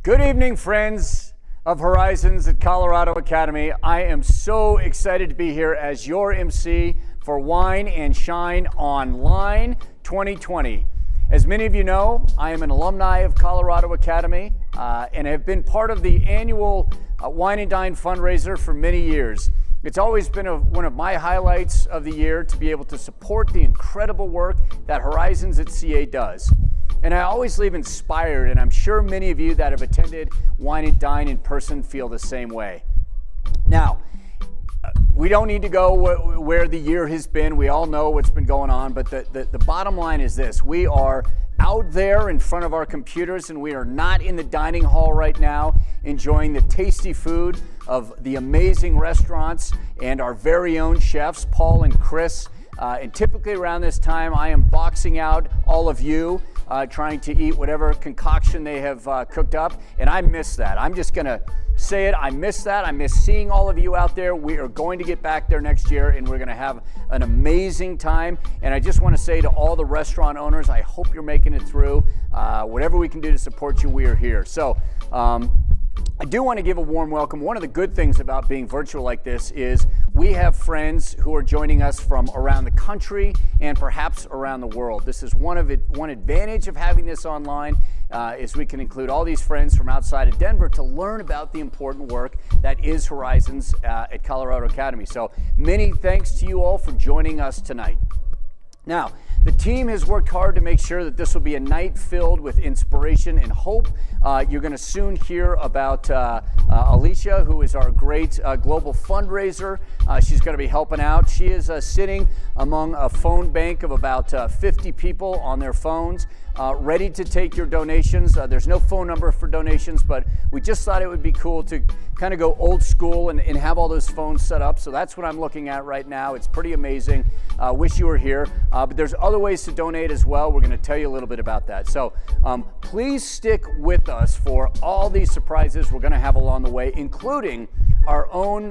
Good evening, friends of Horizons at Colorado Academy. I am so excited to be here as your MC for Wine and Shine Online 2020. As many of you know, I am an alumni of Colorado Academy and have been part of the annual Wine and Dine fundraiser for many years. It's always been one of my highlights of the year to be able to support the incredible work that Horizons at CA does. And I always leave inspired, and I'm sure many of you that have attended Wine and Dine in person feel the same way. Now, we don't need to go where the year has been. We all know what's been going on, but the bottom line is this. We are out there in front of our computers, and we are not in the dining hall right now enjoying the tasty food of the amazing restaurants and our very own chefs, Paul and Chris. And typically around this time, I am boxing out all of you, trying to eat whatever concoction they have cooked up, and I miss that. I'm just gonna say it, I miss that. I miss seeing all of you out there. We are going to get back there next year, and we're gonna have an amazing time. And I just wanna say to all the restaurant owners, I hope you're making it through. Whatever we can do to support you, we are here. So, I do want to give a warm welcome. One of the good things about being virtual like this is we have friends who are joining us from around the country and perhaps around the world. This is one advantage of having this online is we can include all these friends from outside of Denver to learn about the important work that is Horizons at Colorado Academy. So many thanks to you all for joining us tonight. Now, the team has worked hard to make sure that this will be a night filled with inspiration and hope. You're going to soon hear about Alicia, who is our great global fundraiser. She's going to be helping out. She is sitting among a phone bank of about 50 people on their phones, ready to take your donations. There's no phone number for donations, but we just thought it would be cool to kind of go old school and have all those phones set up. So that's what I'm looking at right now. It's pretty amazing. Wish you were here. But there's other ways to donate as well. We're going to tell you a little bit about that. So please stick with us for all these surprises we're going to have along the way, including our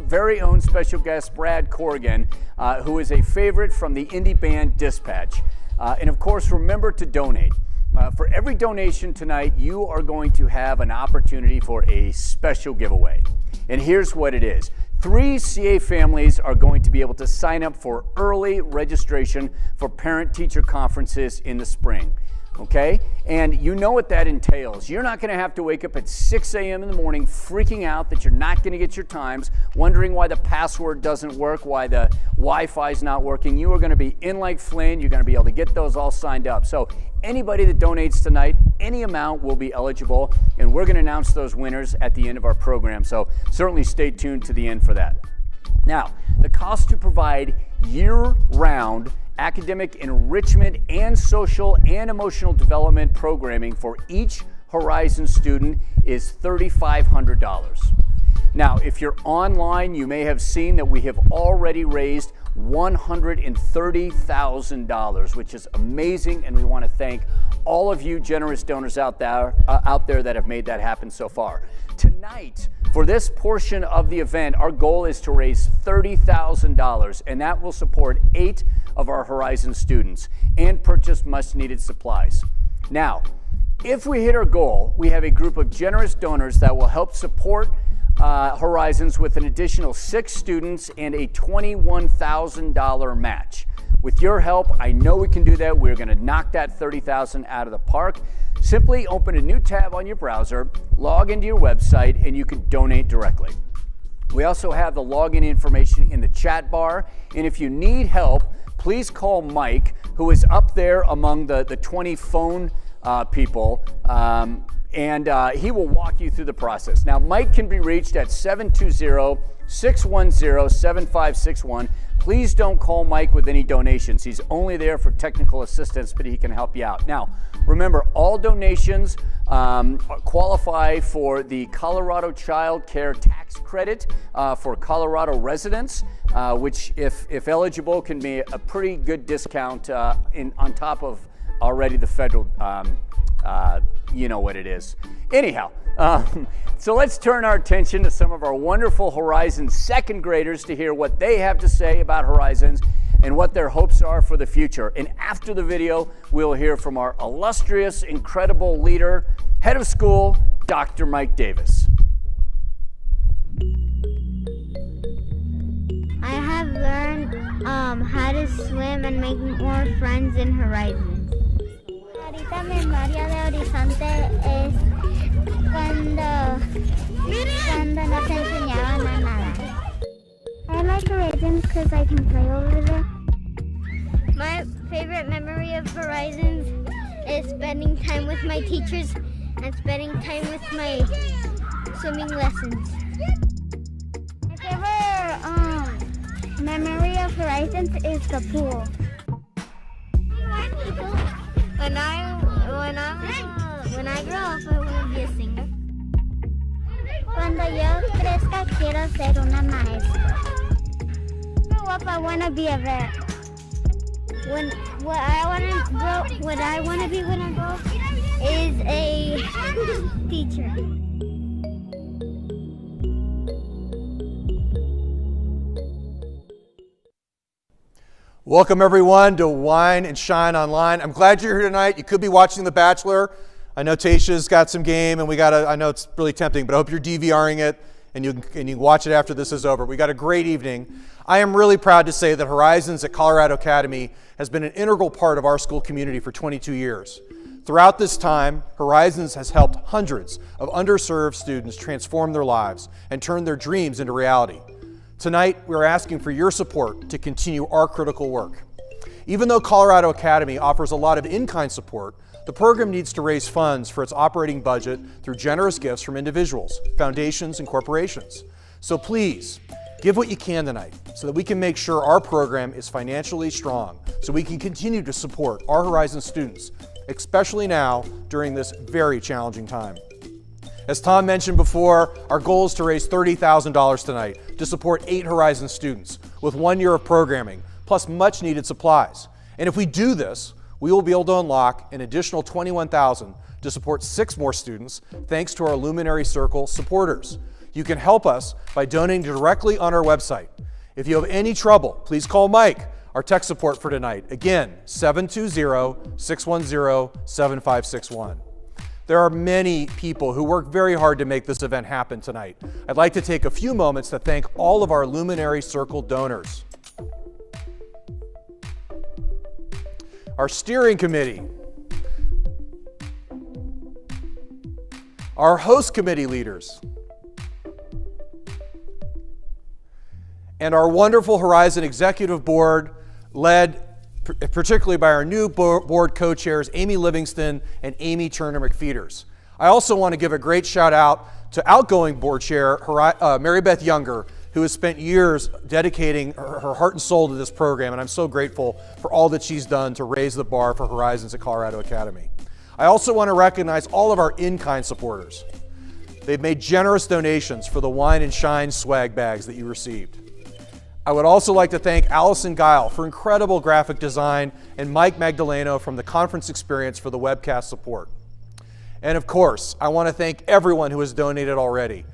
very own special guest, Brad Corrigan, who is a favorite from the indie band Dispatch. And of course, remember to donate. For every donation tonight, you are going to have an opportunity for a special giveaway. And here's what it is. 3 CA families are going to be able to sign up for early registration for parent-teacher conferences in the spring. Okay? And you know what that entails. You're not going to have to wake up at 6 a.m. in the morning freaking out that you're not going to get your times, wondering why the password doesn't work, why the Wi-Fi is not working. You are going to be in like Flynn. You're going to be able to get those all signed up. So anybody that donates tonight, any amount will be eligible, and we're going to announce those winners at the end of our program. So certainly stay tuned to the end for that. Now, the cost to provide year-round academic enrichment and social and emotional development programming for each Horizon student is $3,500. Now, if you're online, you may have seen that we have already raised $130,000, which is amazing, and we want to thank all of you generous donors out there that have made that happen so far. Tonight, for this portion of the event, our goal is to raise $30,000, and that will support 8 of our Horizon students and purchase much-needed supplies. Now, if we hit our goal, we have a group of generous donors that will help support Horizons with an additional 6 students and a $21,000 match. With your help, I know we can do that. We're going to knock that $30,000 out of the park. Simply open a new tab on your browser, log into your website, and you can donate directly. We also have the login information in the chat bar, and if you need help, please call Mike, who is up there among the 20 phone people, and he will walk you through the process. Now, Mike can be reached at 720-610-7561. Please don't call Mike with any donations. He's only there for technical assistance, but he can help you out. Now, remember, all donations qualify for the Colorado Child Care Tax Credit for Colorado residents, which, if eligible, can be a pretty good discount on top of already the federal you know what it is. Anyhow, so let's turn our attention to some of our wonderful Horizons second graders to hear what they have to say about Horizons and what their hopes are for the future. And after the video, we'll hear from our illustrious, incredible leader, head of school, Dr. Mike Davis. I have learned how to swim and make more friends in Horizons. Ahorita memoria de Horizonte es cuando nos enseñaban a nadar. I like Horizons because I can play over there. My favorite memory of Horizons is spending time with my teachers and spending time with my swimming lessons. My favorite memory of Horizons is the pool. When I grow up, I want to be a singer. Cuando yo crezca, quiero ser una maestra. Grow up, I want to be a vet. What I want to be when I grow up is a teacher. Welcome everyone to Wine and Shine Online. I'm glad you're here tonight. You could be watching The Bachelor. I know Tasha's got some game and I know it's really tempting, but I hope you're DVRing it and you can watch it after this is over. We got a great evening. I am really proud to say that Horizons at Colorado Academy has been an integral part of our school community for 22 years. Throughout this time, Horizons has helped hundreds of underserved students transform their lives and turn their dreams into reality. Tonight, we're asking for your support to continue our critical work. Even though Colorado Academy offers a lot of in-kind support, the program needs to raise funds for its operating budget through generous gifts from individuals, foundations, and corporations. So please, give what you can tonight so that we can make sure our program is financially strong, so we can continue to support our Horizons students, especially now during this very challenging time. As Tom mentioned before, our goal is to raise $30,000 tonight to support 8 Horizons students with 1 year of programming, plus much needed supplies. And if we do this, we will be able to unlock an additional $21,000 to support 6 more students thanks to our Luminary Circle supporters. You can help us by donating directly on our website. If you have any trouble, please call Mike, our tech support for tonight. Again, 720-610-7561. There are many people who work very hard to make this event happen tonight. I'd like to take a few moments to thank all of our Luminary Circle donors. Our steering committee, our host committee leaders, and our wonderful Horizon Executive Board, led particularly by our new board co-chairs, Amy Livingston and Amy Turner-McFeeters. I also want to give a great shout out to outgoing board chair, Mary Beth Younger, who has spent years dedicating her heart and soul to this program, and I'm so grateful for all that she's done to raise the bar for Horizons at Colorado Academy. I also want to recognize all of our in-kind supporters. They've made generous donations for the Wine and Shine swag bags that you received. I would also like to thank Allison Guile for incredible graphic design and Mike Magdaleno from the Conference Experience for the webcast support. And of course, I want to thank everyone who has donated already.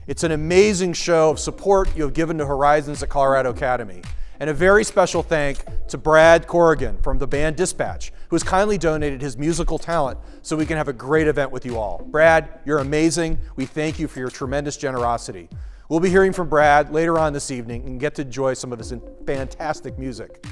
It's an amazing show of support you have given to Horizons at Colorado Academy. And a very special thank to Brad Corrigan from the band Dispatch, who has kindly donated his musical talent so we can have a great event with you all. Brad, you're amazing. We thank you for your tremendous generosity. We'll be hearing from Brad later on this evening and get to enjoy some of his fantastic music.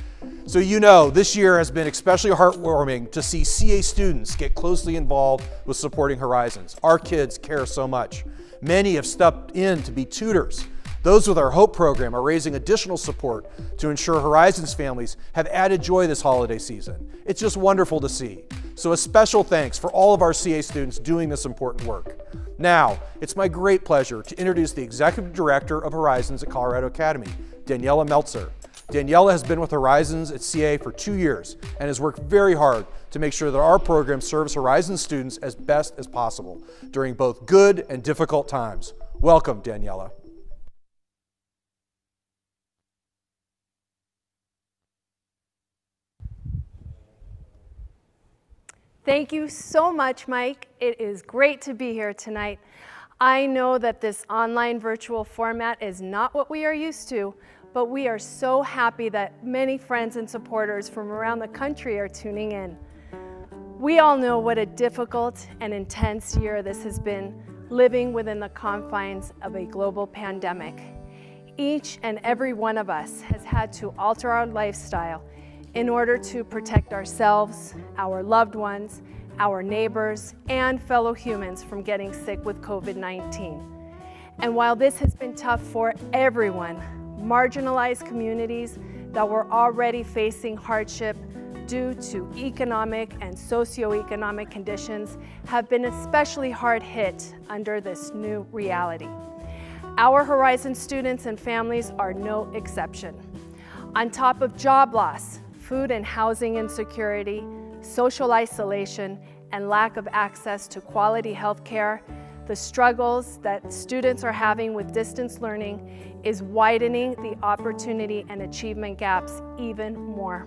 So you know, this year has been especially heartwarming to see CA students get closely involved with supporting Horizons. Our kids care so much. Many have stepped in to be tutors. Those with our HOPE program are raising additional support to ensure Horizons families have added joy this holiday season. It's just wonderful to see. So a special thanks for all of our CA students doing this important work. Now, it's my great pleasure to introduce the Executive Director of Horizons at Colorado Academy, Daniela Meltzer. Daniela has been with Horizons at CA for 2 years and has worked very hard to make sure that our program serves Horizons students as best as possible during both good and difficult times. Welcome, Daniela. Thank you so much, Mike. It is great to be here tonight. I know that this online virtual format is not what we are used to, but we are so happy that many friends and supporters from around the country are tuning in. We all know what a difficult and intense year this has been living within the confines of a global pandemic. Each and every one of us has had to alter our lifestyle in order to protect ourselves, our loved ones, our neighbors, and fellow humans from getting sick with COVID-19. And while this has been tough for everyone, marginalized communities that were already facing hardship due to economic and socioeconomic conditions have been especially hard hit under this new reality. Our Horizon students and families are no exception. On top of job loss, food and housing insecurity, social isolation, and lack of access to quality health care, the struggles that students are having with distance learning is widening the opportunity and achievement gaps even more.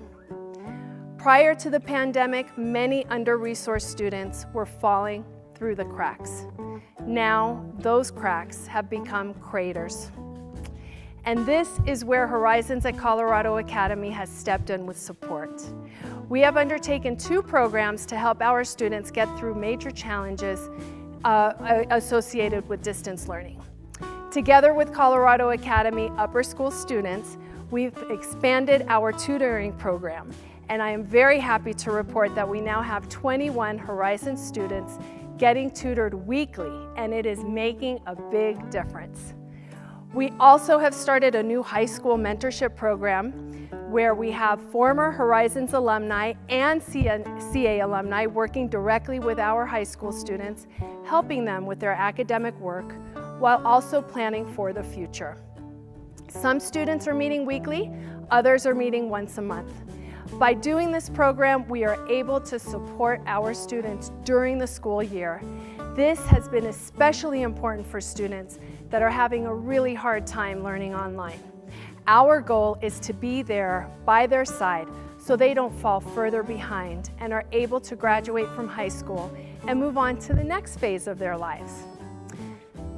Prior to the pandemic, many under-resourced students were falling through the cracks. Now, those cracks have become craters. And this is where Horizons at Colorado Academy has stepped in with support. We have undertaken 2 programs to help our students get through major challenges associated with distance learning. Together with Colorado Academy upper school students, we've expanded our tutoring program, and I am very happy to report that we now have 21 Horizon students getting tutored weekly, and it is making a big difference. We also have started a new high school mentorship program where we have former Horizons alumni and CA alumni working directly with our high school students, helping them with their academic work while also planning for the future. Some students are meeting weekly, others are meeting once a month. By doing this program, we are able to support our students during the school year. This has been especially important for students that are having a really hard time learning online. Our goal is to be there by their side so they don't fall further behind and are able to graduate from high school and move on to the next phase of their lives.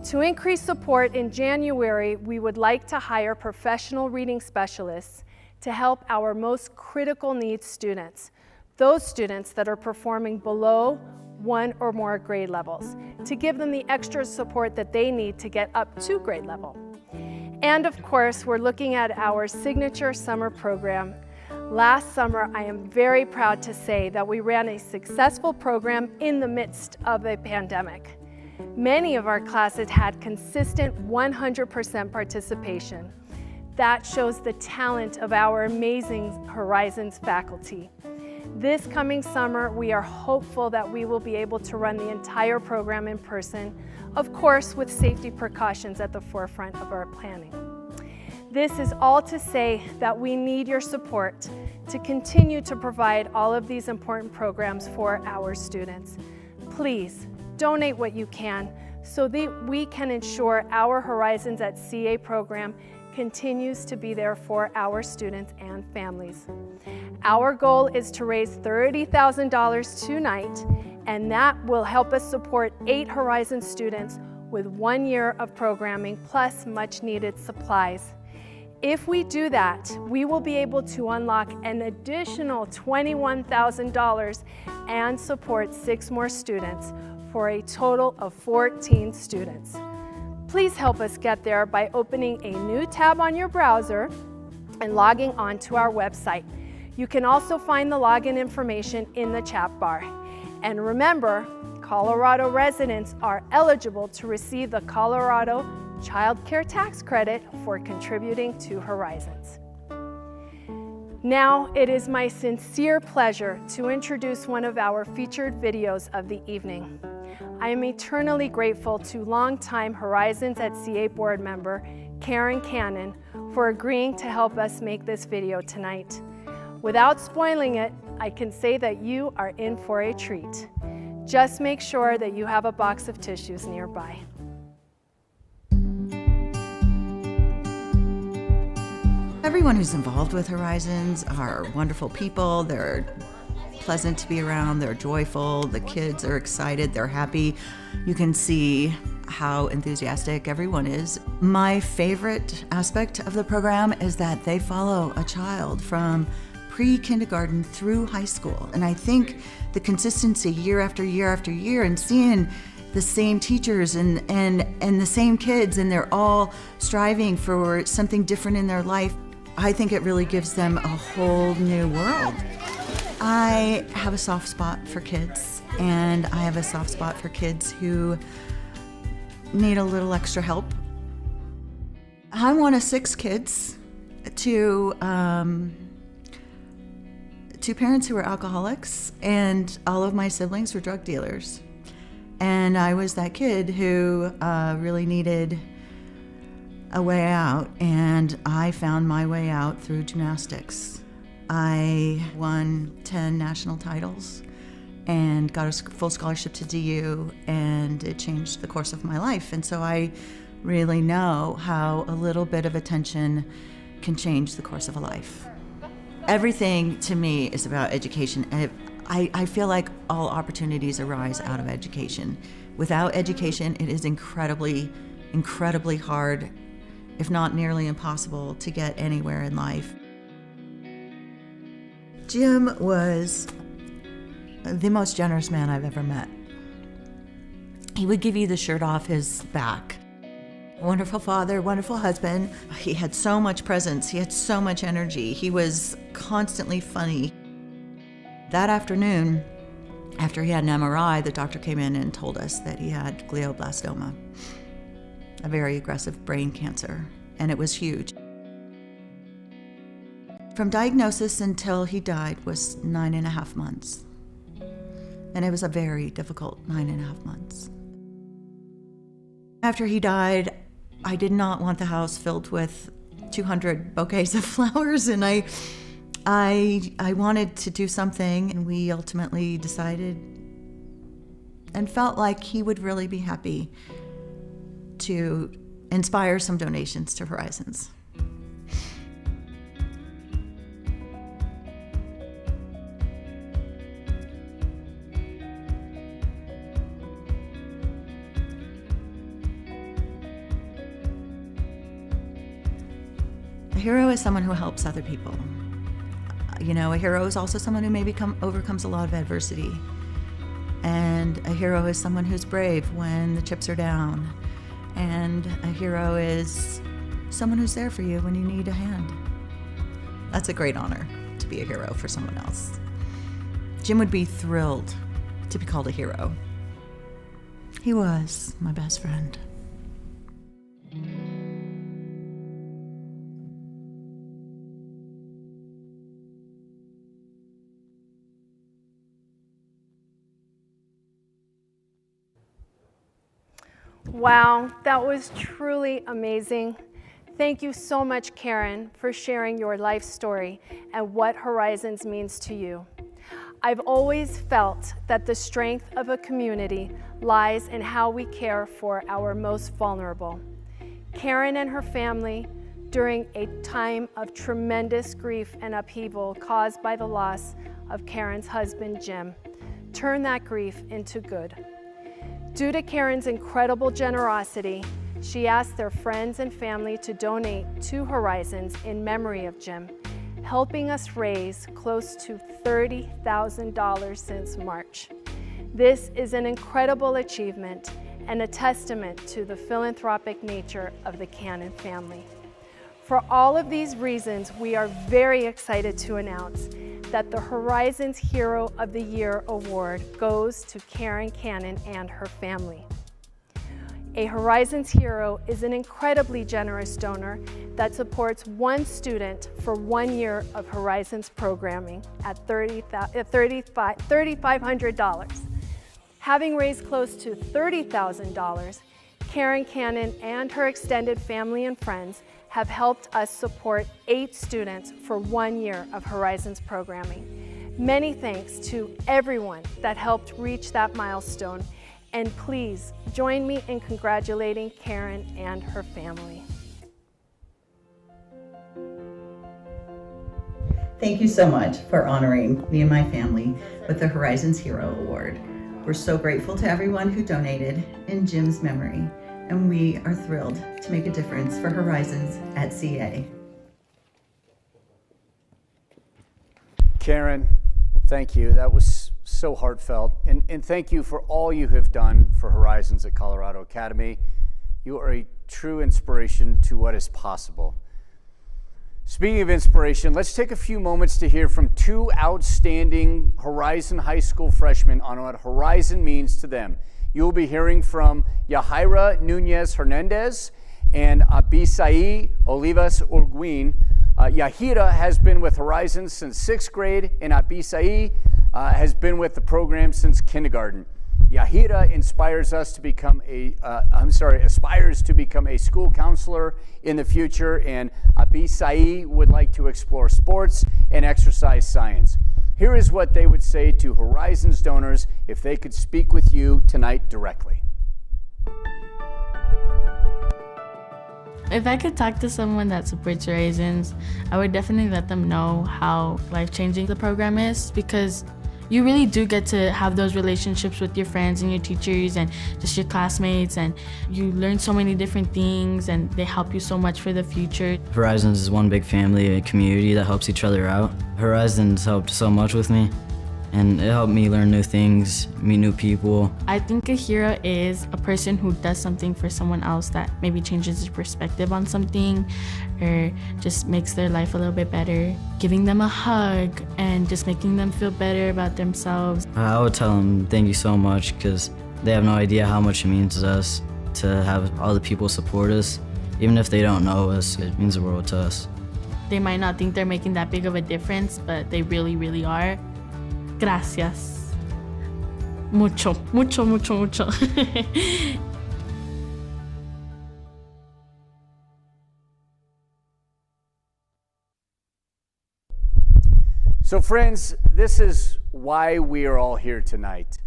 To increase support, in January, we would like to hire professional reading specialists to help our most critical needs students, those students that are performing below 1 or more grade levels, to give them the extra support that they need to get up to grade level. And of course, we're looking at our signature summer program. Last summer, I am very proud to say that we ran a successful program in the midst of a pandemic. Many of our classes had consistent 100% participation. That shows the talent of our amazing Horizons faculty. This coming summer, we are hopeful that we will be able to run the entire program in person, of course with safety precautions at the forefront of our planning. This is all to say that we need your support to continue to provide all of these important programs for our students. Please donate what you can so that we can ensure our Horizons at CA program continues to be there for our students and families. Our goal is to raise $30,000 tonight, and that will help us support 8 Horizon students with 1 year of programming plus much needed supplies. If we do that, we will be able to unlock an additional $21,000 and support 6 more students for a total of 14 students. Please help us get there by opening a new tab on your browser and logging on to our website. You can also find the login information in the chat bar. And remember, Colorado residents are eligible to receive the Colorado Child Care Tax Credit for contributing to Horizons. Now, it is my sincere pleasure to introduce one of our featured videos of the evening. I am eternally grateful to longtime Horizons at CA board member Karen Cannon for agreeing to help us make this video tonight. Without spoiling it, I can say that you are in for a treat. Just make sure that you have a box of tissues nearby. Everyone who's involved with Horizons are wonderful people. They're pleasant to be around, they're joyful, the kids are excited, they're happy. You can see how enthusiastic everyone is. My favorite aspect of the program is that they follow a child from pre-kindergarten through high school. And I think the consistency year after year after year and seeing the same teachers and the same kids, and they're all striving for something different in their life. I think it really gives them a whole new world. I have a soft spot for kids, and I have a soft spot for kids who need a little extra help. I'm one of 6 kids to parents who were alcoholics, and all of my siblings were drug dealers. And I was that kid who really needed a way out, and I found my way out through gymnastics. I won 10 national titles and got a full scholarship to DU, and it changed the course of my life. And so I really know how a little bit of attention can change the course of a life. Everything to me is about education. I feel like all opportunities arise out of education. Without education, it is incredibly, incredibly hard, if not nearly impossible, to get anywhere in life. Jim was the most generous man I've ever met. He would give you the shirt off his back. Wonderful father, wonderful husband. He had so much presence. He had so much energy. He was constantly funny. That afternoon, after he had an MRI, the doctor came in and told us that he had glioblastoma, a very aggressive brain cancer, and it was huge. From diagnosis until he died was 9.5 months. And it was a very difficult 9.5 months. After he died, I did not want the house filled with 200 bouquets of flowers, and I wanted to do something, and we ultimately decided and felt like he would really be happy to inspire some donations to Horizons. A hero is someone who helps other people. You know, a hero is also someone who maybe overcomes a lot of adversity. And a hero is someone who's brave when the chips are down. And a hero is someone who's there for you when you need a hand. That's a great honor, to be a hero for someone else. Jim would be thrilled to be called a hero. He was my best friend. Wow, that was truly amazing. Thank you so much, Karen, for sharing your life story and what Horizons means to you. I've always felt that the strength of a community lies in how we care for our most vulnerable. Karen and her family, during a time of tremendous grief and upheaval caused by the loss of Karen's husband, Jim, turned that grief into good. Due to Karen's incredible generosity, she asked their friends and family to donate to Horizons in memory of Jim, helping us raise close to $30,000 since March. This is an incredible achievement and a testament to the philanthropic nature of the Cannon family. For all of these reasons, we are very excited to announce that the Horizons Hero of the Year award goes to Karen Cannon and her family. A Horizons Hero is an incredibly generous donor that supports one student for 1 year of Horizons programming at $3,500. Having raised close to $30,000, Karen Cannon and her extended family and friends have helped us support 8 students for 1 year of Horizons programming. Many thanks to everyone that helped reach that milestone, and please join me in congratulating Karen and her family. Thank you so much for honoring me and my family with the Horizons Hero Award. We're so grateful to everyone who donated in Jim's memory, and we are thrilled to make a difference for Horizons at CA. Karen, thank you. That was so heartfelt. And thank you for all you have done for Horizons at Colorado Academy. You are a true inspiration to what is possible. Speaking of inspiration, let's take a few moments to hear from two outstanding Horizon High School freshmen on what Horizon means to them. You'll be hearing from Yahaira Nunez Hernandez and Abisai Olivas Urguin. Yahaira has been with Horizon since 6th grade, and Abisai has been with the program since kindergarten. Yahaira aspires to become a school counselor in the future, and Abisai would like to explore sports and exercise science. Here is what they would say to Horizons donors if they could speak with you tonight directly. If I could talk to someone that supports Horizons, I would definitely let them know how life-changing the program is, because you really do get to have those relationships with your friends and your teachers and just your classmates, and you learn so many different things, and they help you so much for the future. Horizons is one big family, a community that helps each other out. Horizons helped so much with me, and it helped me learn new things, meet new people. I think a hero is a person who does something for someone else that maybe changes their perspective on something or just makes their life a little bit better. Giving them a hug and just making them feel better about themselves. I would tell them thank you so much, because they have no idea how much it means to us to have all the people support us. Even if they don't know us, it means the world to us. They might not think they're making that big of a difference, but they really, really are. Gracias. Mucho, mucho, mucho, mucho. So friends, this is why we are all here tonight.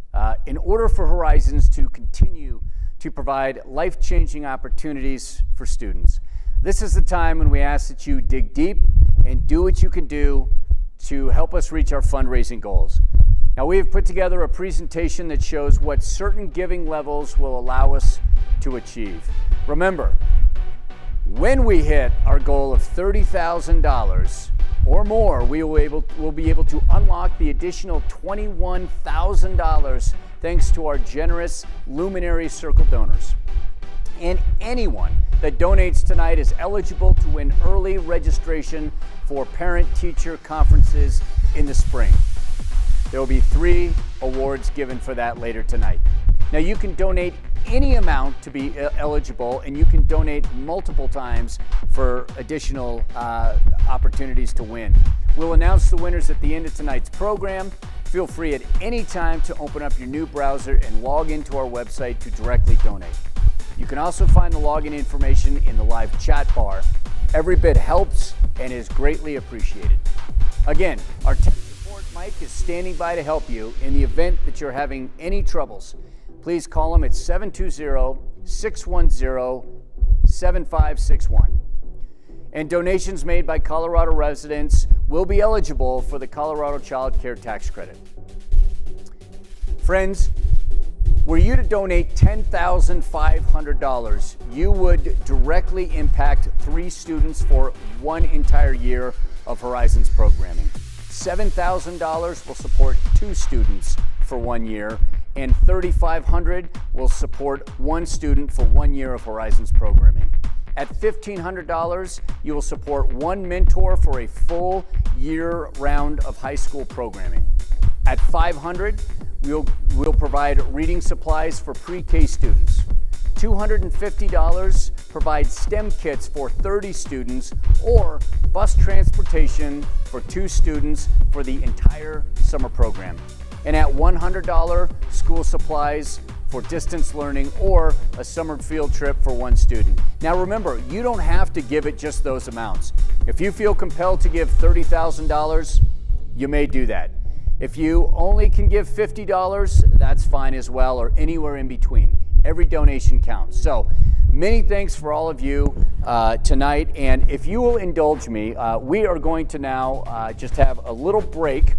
In order for Horizons to continue to provide life-changing opportunities for students, this is the time when we ask that you dig deep and do what you can do to help us reach our fundraising goals. Now, we have put together a presentation that shows what certain giving levels will allow us to achieve. Remember, when we hit our goal of $30,000 or more, we'll be able to unlock the additional $21,000 thanks to our generous Luminary Circle donors. And anyone that donates tonight is eligible to win early registration for parent-teacher conferences in the spring. There will be 3 awards given for that later tonight. Now, you can donate any amount to be eligible, and you can donate multiple times for additional opportunities to win. We'll announce the winners at the end of tonight's program. Feel free at any time to open up your new browser and log into our website to directly donate. You can also find the login information in the live chat bar. Every bit helps and is greatly appreciated. Again, our tech support Mike is standing by to help you in the event that you're having any troubles. Please call him at 720-610-7561. And donations made by Colorado residents will be eligible for the Colorado Child Care Tax Credit. Friends, were you to donate $10,500, you would directly impact 3 students for 1 entire year of Horizons programming. $7,000 will support 2 students for 1 year, and $3,500 will support 1 student for 1 year of Horizons programming. At $1,500, you will support 1 mentor for a full year round of high school programming. At $500, we'll provide reading supplies for pre-K students. $250 provides STEM kits for 30 students or bus transportation for 2 students for the entire summer program. And at $100, school supplies for distance learning or a summer field trip for 1 student. Now remember, you don't have to give it just those amounts. If you feel compelled to give $30,000, you may do that. If you only can give $50, that's fine as well, or anywhere in between. Every donation counts. So many thanks for all of you tonight. And if you will indulge me, we are going to now just have a little break,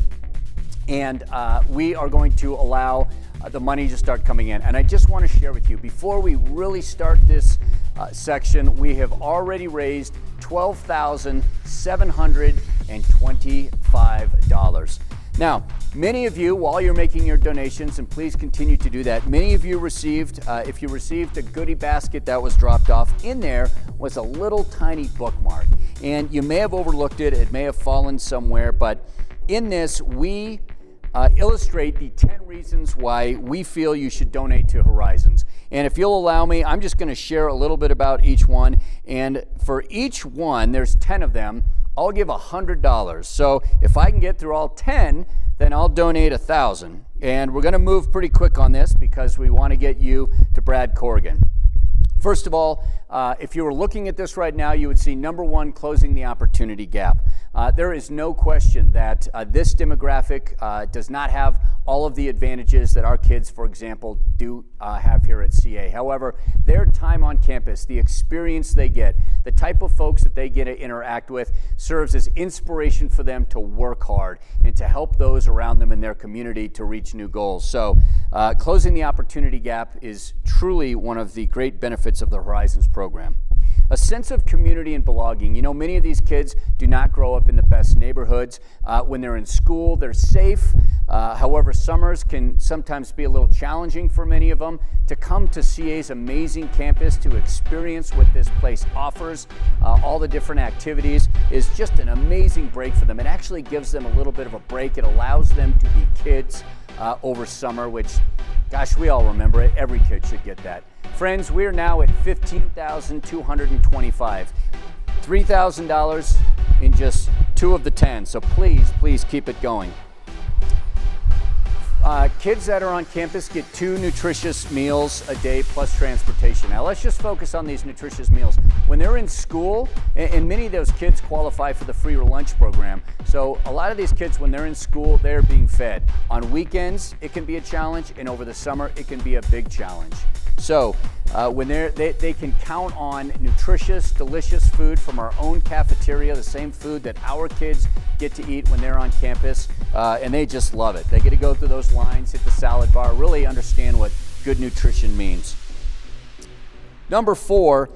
and we are going to allow the money to start coming in. And I just want to share with you, before we really start this section, we have already raised $12,725. Now, many of you, while you're making your donations, and please continue to do that, many of you received, if you received a goodie basket that was dropped off, in there was a little tiny bookmark. And you may have overlooked it, it may have fallen somewhere, but in this, we illustrate the 10 reasons why we feel you should donate to Horizons. And if you'll allow me, I'm just going to share a little bit about each one. And for each one, there's 10 of them, I'll give $100. So if I can get through all 10, then I'll donate $1,000. And we're going to move pretty quick on this because we want to get you to Brad Corrigan. First of all, if you were looking at this right now, you would see number one, closing the opportunity gap. There is no question that this demographic does not have all of the advantages that our kids, for example, do have here at CA. However, their time on campus, the experience they get, the type of folks that they get to interact with serves as inspiration for them to work hard and to help those around them in their community to reach new goals. So closing the opportunity gap is truly one of the great benefits of the Horizons program. A sense of community and belonging. You know, many of these kids do not grow up in the best neighborhoods. When they're in school, they're safe. However, summers can sometimes be a little challenging for many of them. To come to CA's amazing campus to experience what this place offers, all the different activities, is just an amazing break for them. It actually gives them a little bit of a break. It allows them to be kids over summer, which, gosh, we all remember it. Every kid should get that. Friends, we're now at $15,225. $3,000 in just 2 of the 10, so please, please keep it going. Kids that are on campus get 2 nutritious meals a day plus transportation. Now let's just focus on these nutritious meals. When they're in school, and many of those kids qualify for the free lunch program, so a lot of these kids, when they're in school, they're being fed. On weekends, it can be a challenge, and over the summer, it can be a big challenge. So when they can count on nutritious, delicious food from our own cafeteria, the same food that our kids get to eat when they're on campus, and they just love it. They get to go through those lines, hit the salad bar, really understand what good nutrition means. Number 4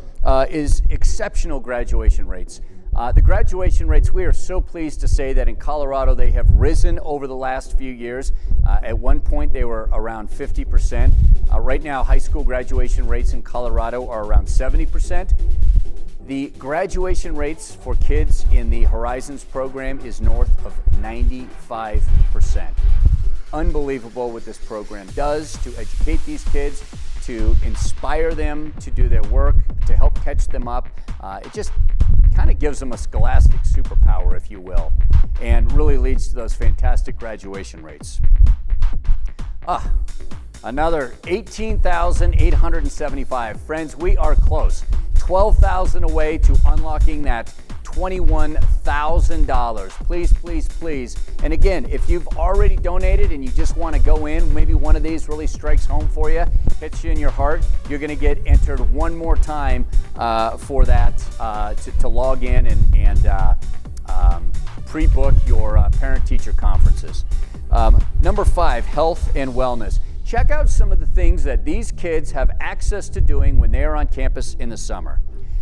is exceptional graduation rates. The graduation rates, we are so pleased to say that in Colorado they have risen over the last few years. At one point they were around 50%. Right now high school graduation rates in Colorado are around 70%. The graduation rates for kids in the Horizons program is north of 95%. Unbelievable what this program does to educate these kids, to inspire them to do their work, to help catch them up. It just kind of gives them a scholastic superpower, if you will, and really leads to those fantastic graduation rates. Another 18,875. Friends, we are close. 12,000 away to unlocking that $21,000. Please, please, please. And again, if you've already donated and you just want to go in, maybe one of these really strikes home for you, hits you in your heart, you're going to get entered one more time for that to log in and pre-book your parent-teacher conferences. Number 5, health and wellness. Check out some of the things that these kids have access to doing when they are on campus in the summer.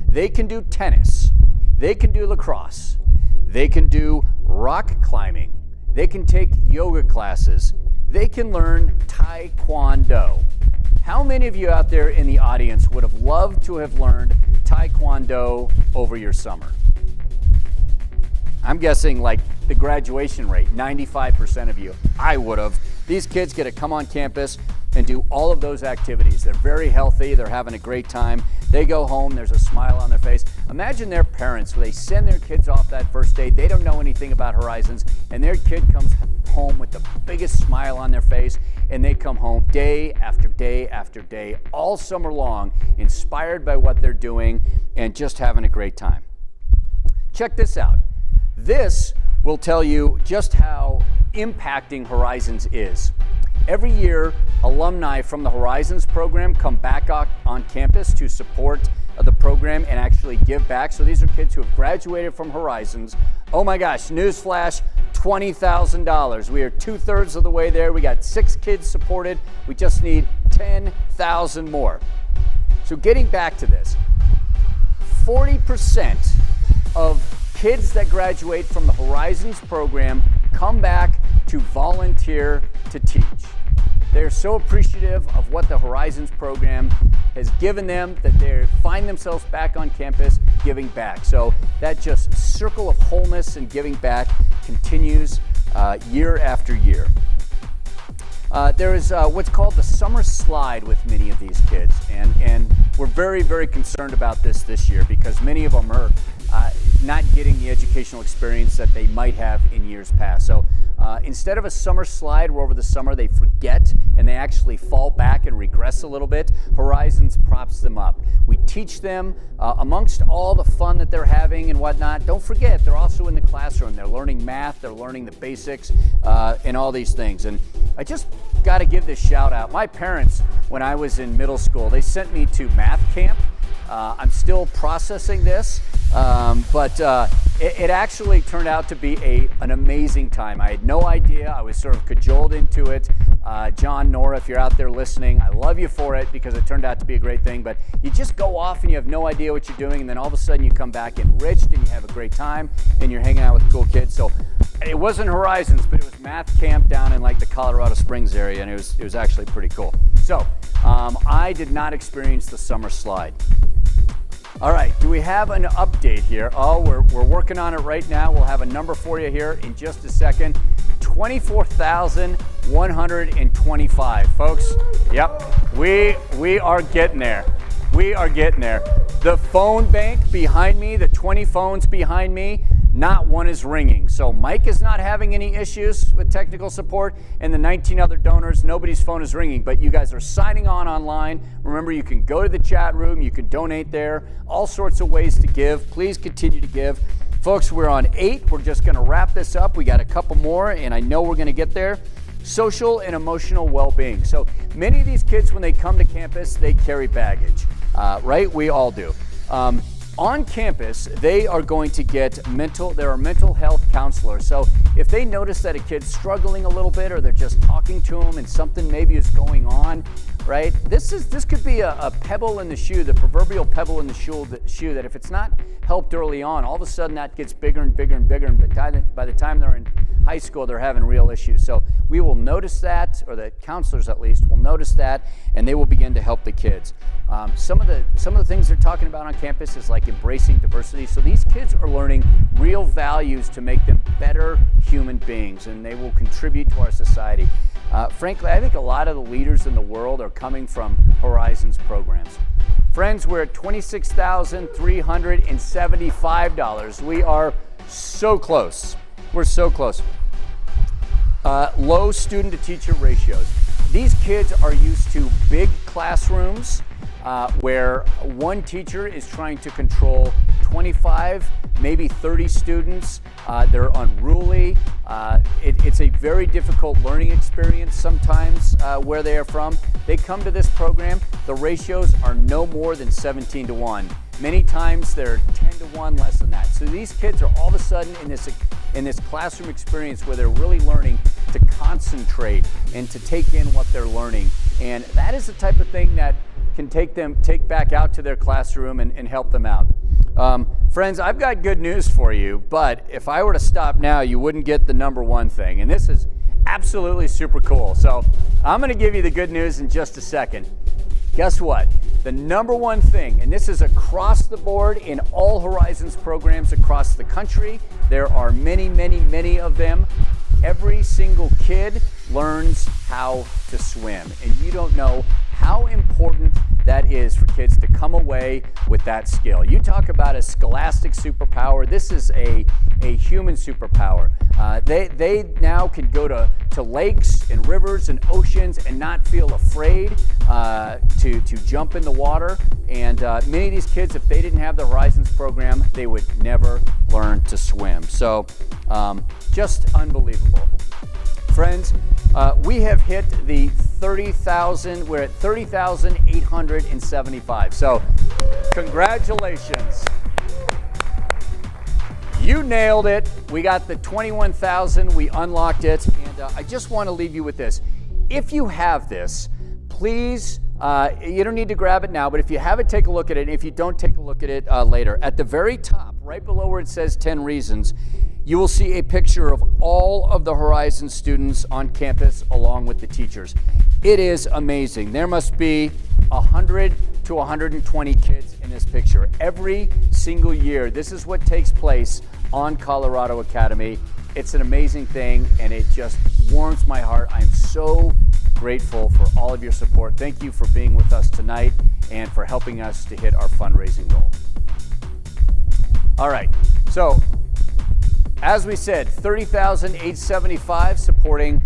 They can do tennis. They can do lacrosse. They can do rock climbing. They can take yoga classes. They can learn Taekwondo. How many of you out there in the audience would have loved to have learned Taekwondo over your summer? I'm guessing like the graduation rate, 95% of you. I would have. These kids get to come on campus and do all of those activities. They're very healthy, they're having a great time. They go home, there's a smile on their face. Imagine their parents, when they send their kids off that first day, they don't know anything about Horizons, and their kid comes home with the biggest smile on their face, and they come home day after day after day, all summer long, inspired by what they're doing and just having a great time. Check this out. This will tell you just how impacting Horizons is. Every year, alumni from the Horizons program come back on campus to support the program and actually give back. So these are kids who have graduated from Horizons. Oh my gosh, newsflash, $20,000. We are 2/3 of the way there. We got 6 kids supported. We just need 10,000 more. So getting back to this, 40% of kids that graduate from the Horizons program come back to volunteer to teach. They're so appreciative of what the Horizons program has given them that they find themselves back on campus giving back. So that just circle of wholeness and giving back continues year after year. There is what's called the summer slide with many of these kids, and we're very, very concerned about this year because many of them are not getting the educational experience that they might have in years past. So instead of a summer slide where over the summer they forget and they actually fall back and regress a little bit, Horizons props them up. We teach them amongst all the fun that they're having and whatnot. Don't forget, they're also in the classroom. They're learning math, they're learning the basics and all these things. And I just got to give this shout out. My parents, when I was in middle school, they sent me to math camp. I'm still processing this, but it actually turned out to be an amazing time. I had no idea. I was sort of cajoled into it. John, Nora, if you're out there listening, I love you for it because it turned out to be a great thing. But you just go off and you have no idea what you're doing, and then all of a sudden you come back enriched and you have a great time and you're hanging out with cool kids. So it wasn't Horizons, but it was math camp down in like the Colorado Springs area, and it was actually pretty cool. So I did not experience the summer slide. All right, do we have an update here? Oh, we're working on it right now. We'll have a number for you here in just a second. 24,125, folks. Yep, we are getting there. We are getting there. The phone bank behind me, the 20 phones behind me, not one is ringing. So Mike is not having any issues with technical support, and the 19 other donors, nobody's phone is ringing, but you guys are signing on online. Remember, you can go to the chat room, you can donate there, all sorts of ways to give. Please continue to give. Folks, we're on 8. We're just gonna wrap this up. We got a couple more, and I know we're gonna get there. Social and emotional well-being. So many of these kids, when they come to campus, they carry baggage, right? We all do. On campus, they are going to get there are mental health counselors. So if they notice that a kid's struggling a little bit or they're just talking to them and something maybe is going on, right? This could be a pebble in the shoe, the proverbial pebble in the shoe that if it's not helped early on, all of a sudden that gets bigger and bigger and bigger, and by the time they're in high school, they're having real issues. So we will notice that, or the counselors at least will notice that, and they will begin to help the kids. Some of the things they're talking about on campus is like embracing diversity. So these kids are learning real values to make them better human beings, and they will contribute to our society. Frankly, I think a lot of the leaders in the world are coming from Horizons programs. Friends, we're at $26,375. We are so close. We're so close. Low student to teacher ratios. These kids are used to big classrooms where one teacher is trying to control 25, maybe 30 students. They're unruly. It's a very difficult learning experience sometimes where they are from. They come to this program, the ratios are no more than 17 to 1. Many times they're 10 to 1, less than that. So these kids are all of a sudden in this classroom experience where they're really learning to concentrate and to take in what they're learning. And that is the type of thing that can take back out to their classroom and help them out. Friends, I've got good news for you, but if I were to stop now, you wouldn't get the number one thing. And this is absolutely super cool. So I'm going to give you the good news in just a second. Guess what? The number one thing, and this is across the board in all Horizons programs across the country. There are many, many, many of them. Every single kid learns how to swim, and you don't know how important that is for kids to come away with that skill. You talk about a scholastic superpower. This is a human superpower. They now can go to lakes and rivers and oceans and not feel afraid to jump in the water. And many of these kids, if they didn't have the Horizons program, they would never learn to swim. So just unbelievable. Friends, we have hit the 30,000. We're at 30,875. So congratulations. You nailed it. We got the 21,000. We unlocked it. And I just want to leave you with this. If you have this, please, you don't need to grab it now, but if you have it, take a look at it. And if you don't, take a look at it later. At the very top, right below where it says 10 reasons, you will see a picture of all of the Horizons students on campus along with the teachers. It is amazing. There must be 100 to 120 kids in this picture. Every single year, this is what takes place on Colorado Academy. It's an amazing thing, and it just warms my heart. I'm so grateful for all of your support. Thank you for being with us tonight and for helping us to hit our fundraising goal. All right, so as we said, $30,875 supporting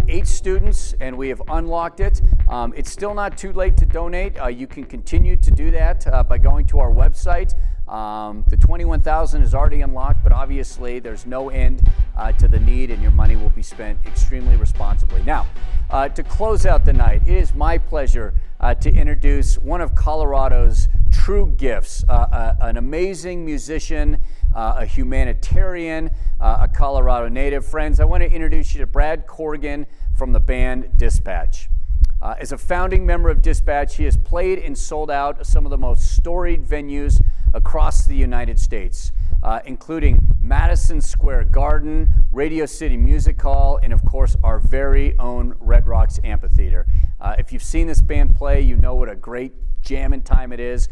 8 students, and we have unlocked it. It's still not too late to donate. You can continue to do that by going to our website. The $21,000 is already unlocked, but obviously there's no end to the need, and your money will be spent extremely responsibly. Now, to close out the night, it is my pleasure to introduce one of Colorado's true gifts, an amazing musician, a humanitarian, a Colorado native. Friends, I want to introduce you to Brad Corrigan from the band Dispatch. As a founding member of Dispatch, he has played and sold out some of the most storied venues across the United States, including Madison Square Garden, Radio City Music Hall, and of course our very own Red Rocks Amphitheater. If you've seen this band play, you know what a great jamming time it is.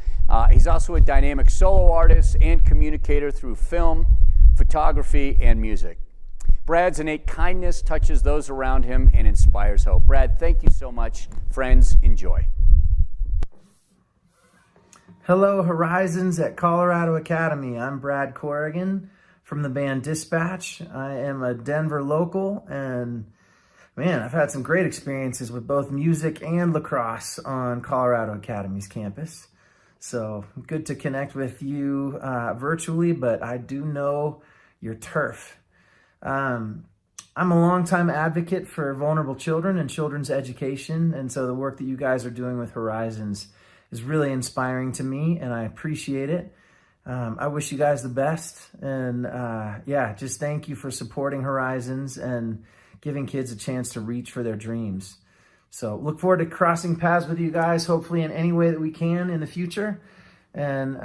He's also a dynamic solo artist and communicator through film, photography, and music. Brad's innate kindness touches those around him and inspires hope. Brad, thank you so much. Friends, enjoy. Hello, Horizons at Colorado Academy. I'm Brad Corrigan from the band Dispatch. I am a Denver local, and man, I've had some great experiences with both music and lacrosse on Colorado Academy's campus. So good to connect with you virtually, but I do know your turf. I'm a longtime advocate for vulnerable children and children's education, and so the work that you guys are doing with Horizons is really inspiring to me, and I appreciate it. I wish you guys the best, and yeah, just thank you for supporting Horizons and giving kids a chance to reach for their dreams. So look forward to crossing paths with you guys, hopefully in any way that we can in the future. And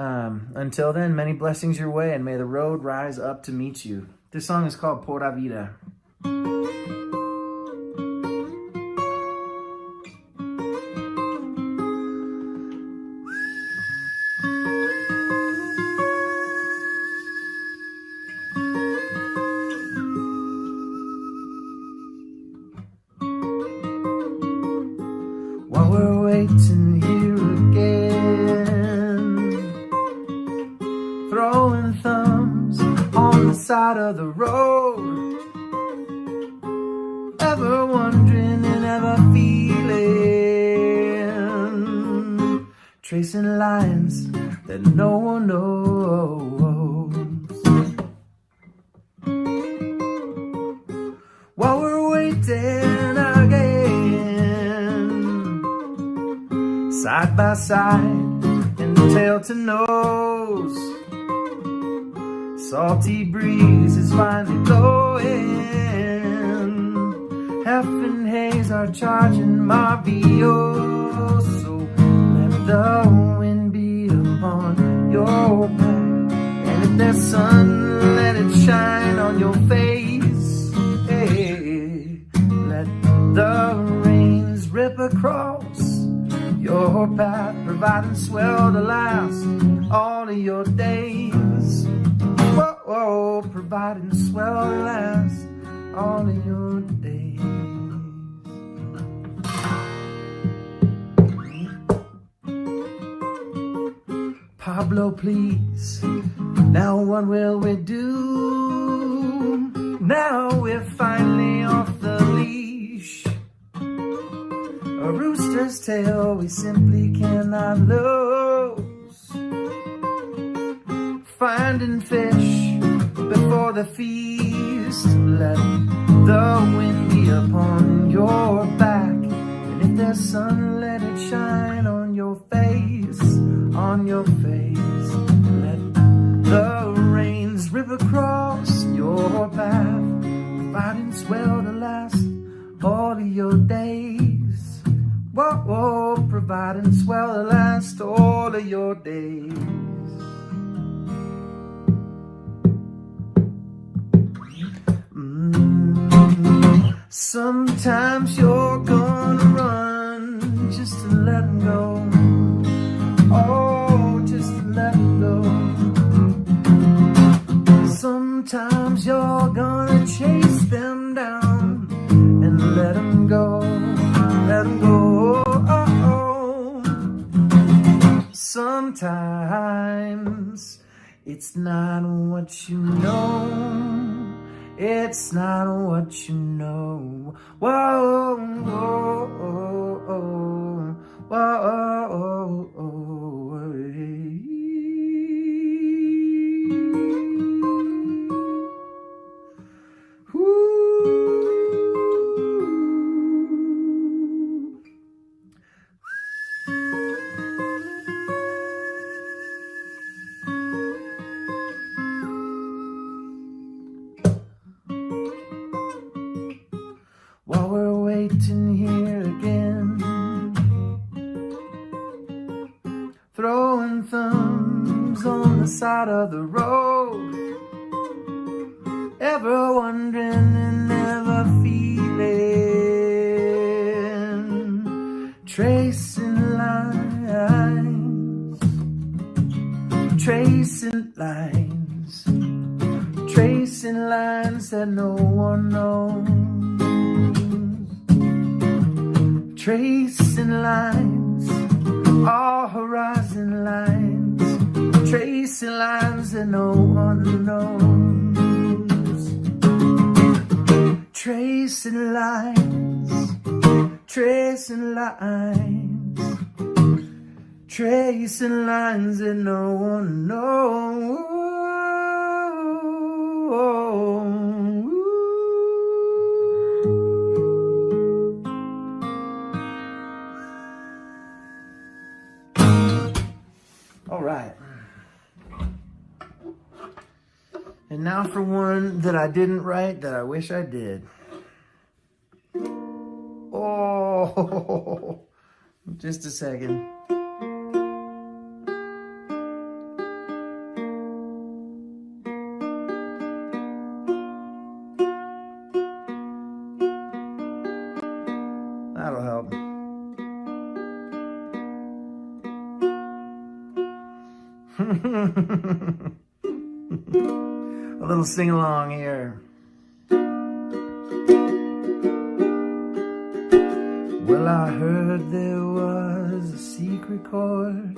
until then, many blessings your way, and may the road rise up to meet you. This song is called Pura Vida. While we're waiting here again, throwing thumbs on the side of the road, ever wondering and ever feeling, tracing lines that no one knows. While we're waiting again, side by side and tail to nose, salty breeze is finally blowing. Hef and haze are charging my VO, so let the wind be upon your back. And if there's sun, let it shine on your face. Hey, let the rains rip across your path, providing swell to last all of your days. Whoa, providing swell to last all of your days. Pablo, please, now what will we do? Now we're finally off the leash. A rooster's tail we simply cannot lose. Finding fish before the feast, let the wind be upon your back. And if there's sun, let it shine on your face, on your face. Let the rains rip across your path, providing swell to last all of your days. Whoa, providing swell to last all of your days. Sometimes you're gonna run just to let 'em go. Oh, just to let 'em go. Sometimes you're gonna chase them down and let 'em go. Let 'em go. Oh. Sometimes it's not what you know. It's not what you know. Whoa, whoa, whoa, whoa, whoa, whoa, while we're waiting here again, throwing thumbs on the side of the road, ever wondering and never feeling, tracing lines, tracing lines, tracing lines that no one knows. Tracing lines, all horizon lines, tracing lines that no one knows. Tracing lines, tracing lines, tracing lines that no one knows. All right. And now for one that I didn't write that I wish I did. Oh, just a second. That'll help. A little sing along here. Well, I heard there was a secret chord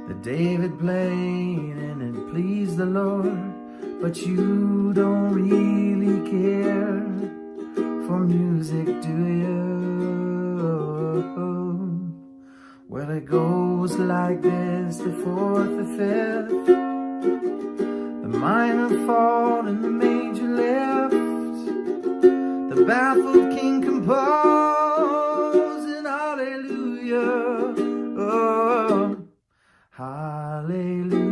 that David played and it pleased the Lord, but you don't really care for music, do you? Well, it goes like this, the fourth, the fifth, the minor fall and the major lift, the baffled king composing hallelujah, oh, hallelujah,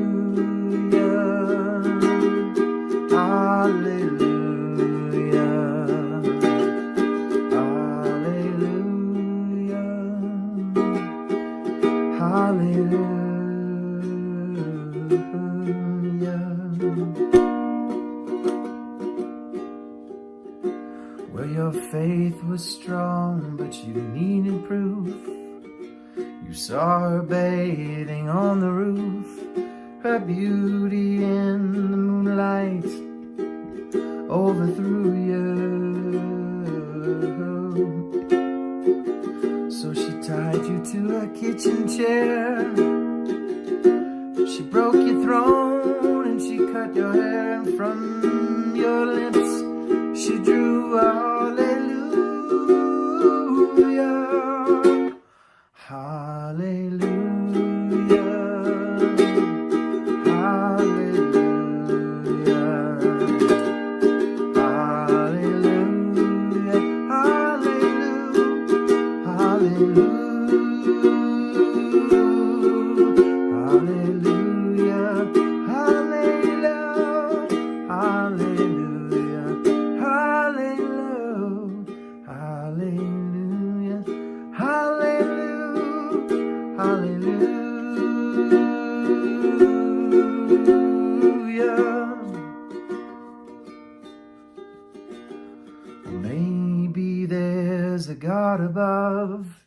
hallelujah. Well, your faith was strong, but you needed proof. You saw her bathing on the roof, her beauty in the moonlight overthrew you. So she tied you to a kitchen chair, she broke your throne and she cut your hair, and from your lips she drew a hallelujah, hallelujah, hallelujah, hallelujah, hallelujah, hallelujah. Hallelujah. God above.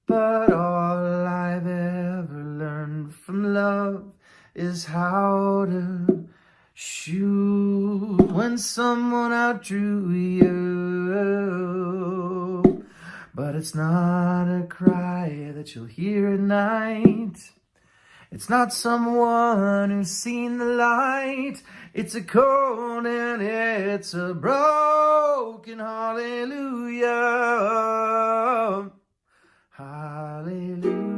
But all I've ever learned from love is how to shoot when someone outdrew you. But it's not a cry that you'll hear at night. It's not someone who's seen the light. It's a cold and it's a broken hallelujah. Hallelujah.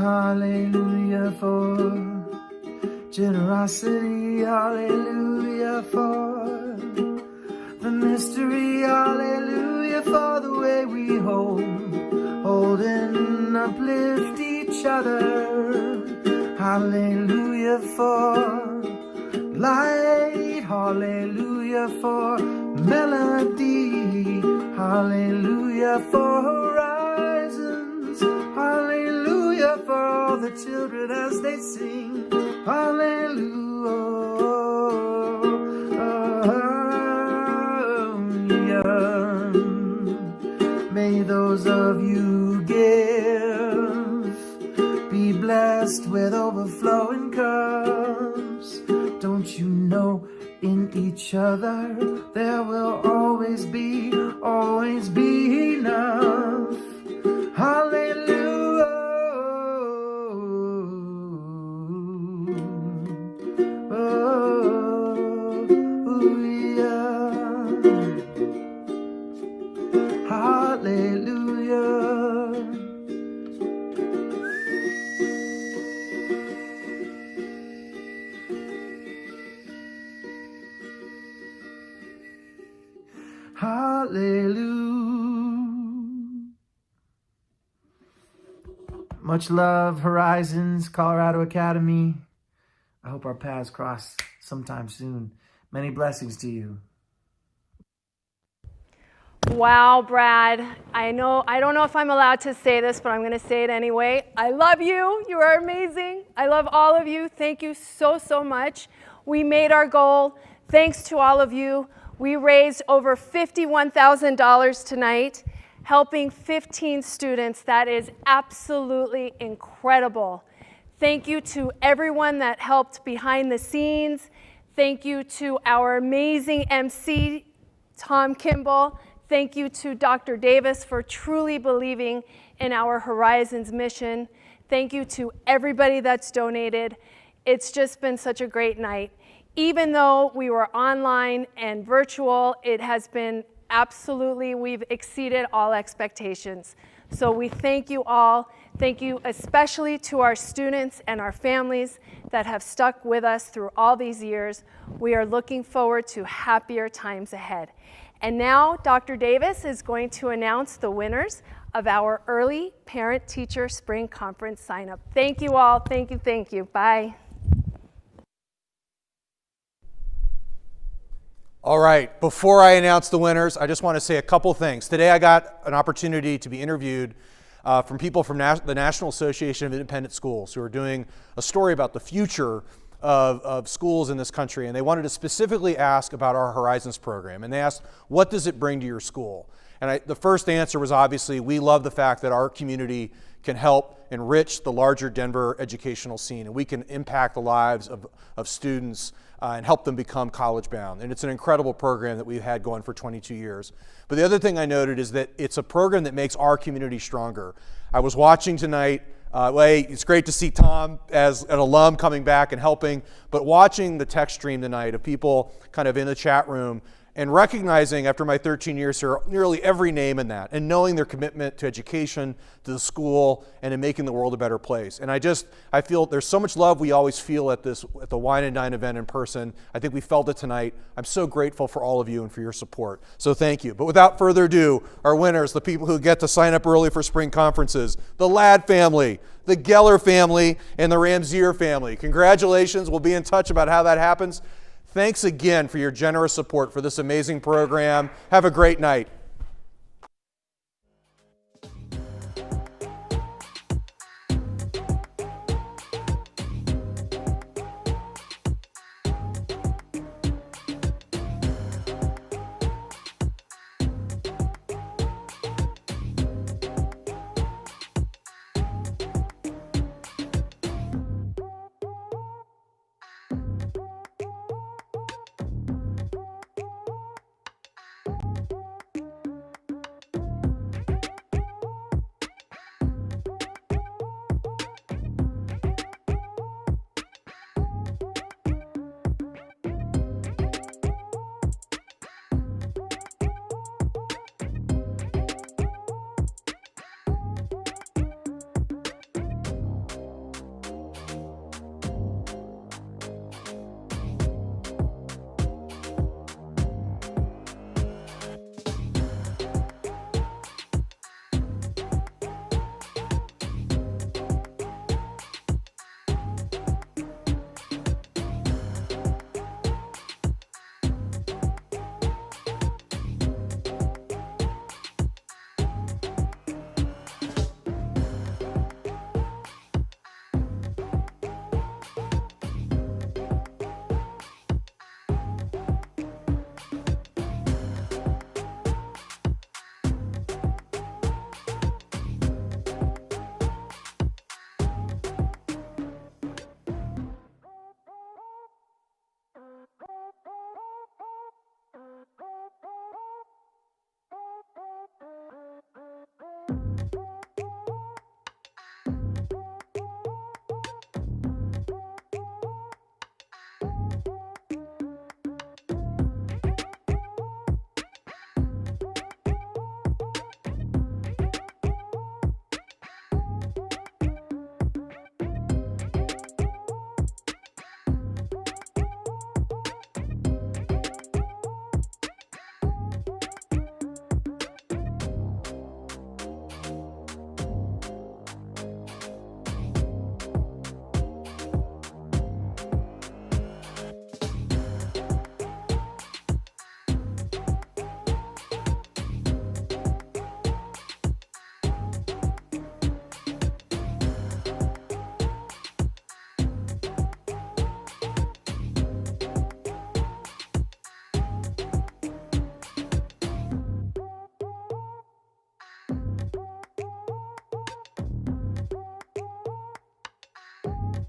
Hallelujah for generosity, hallelujah for the mystery, hallelujah for the way we hold and uplift each other, hallelujah for light, hallelujah for melody, hallelujah for horizons, hallelujah for all the children as they sing, hallelujah. May those of you give be blessed with overflowing cups. Don't you know in each other there will always be enough. Hallelujah. Hallelujah. Much love, Horizons, Colorado Academy. I hope our paths cross sometime soon. Many blessings to you. Wow, Brad. I don't know if I'm allowed to say this, but I'm going to say it anyway. I love you. You are amazing. I love all of you. Thank you so, so much. We made our goal. Thanks to all of you. We raised over $51,000 tonight, helping 15 students. That is absolutely incredible. Thank you to everyone that helped behind the scenes. Thank you to our amazing MC, Tom Kimball. Thank you to Dr. Davis for truly believing in our Horizons mission. Thank you to everybody that's donated. It's just been such a great night. Even though we were online and virtual, it has been absolutely, we've exceeded all expectations. So we thank you all. Thank you especially to our students and our families that have stuck with us through all these years. We are looking forward to happier times ahead. And now Dr. Davis is going to announce the winners of our early parent-teacher spring conference sign-up. Thank you all. Thank you. Thank you. Bye. All right, before I announce the winners, I just want to say a couple things. Today I got an opportunity to be interviewed from people from the National Association of Independent Schools who are doing a story about the future of schools in this country, and they wanted to specifically ask about our Horizons program. And they asked, what does it bring to your school? And the first answer was obviously, we love the fact that our community can help enrich the larger Denver educational scene, and we can impact the lives of students and help them become college bound. And it's an incredible program that we've had going for 22 years. But the other thing I noted is that it's a program that makes our community stronger. I was watching tonight, it's great to see Tom as an alum coming back and helping, but watching the text stream tonight of people kind of in the chat room and recognizing after my 13 years here nearly every name in that, and knowing their commitment to education, to the school, and in making the world a better place. And I feel there's so much love we always feel at the Wine and Dine event in person. I think we felt it tonight. I'm so grateful for all of you and for your support. So thank you. But without further ado, our winners, the people who get to sign up early for spring conferences, the Ladd family, the Geller family, and the Ramsier family. Congratulations. We'll be in touch about how that happens. Thanks again for your generous support for this amazing program. Have a great night.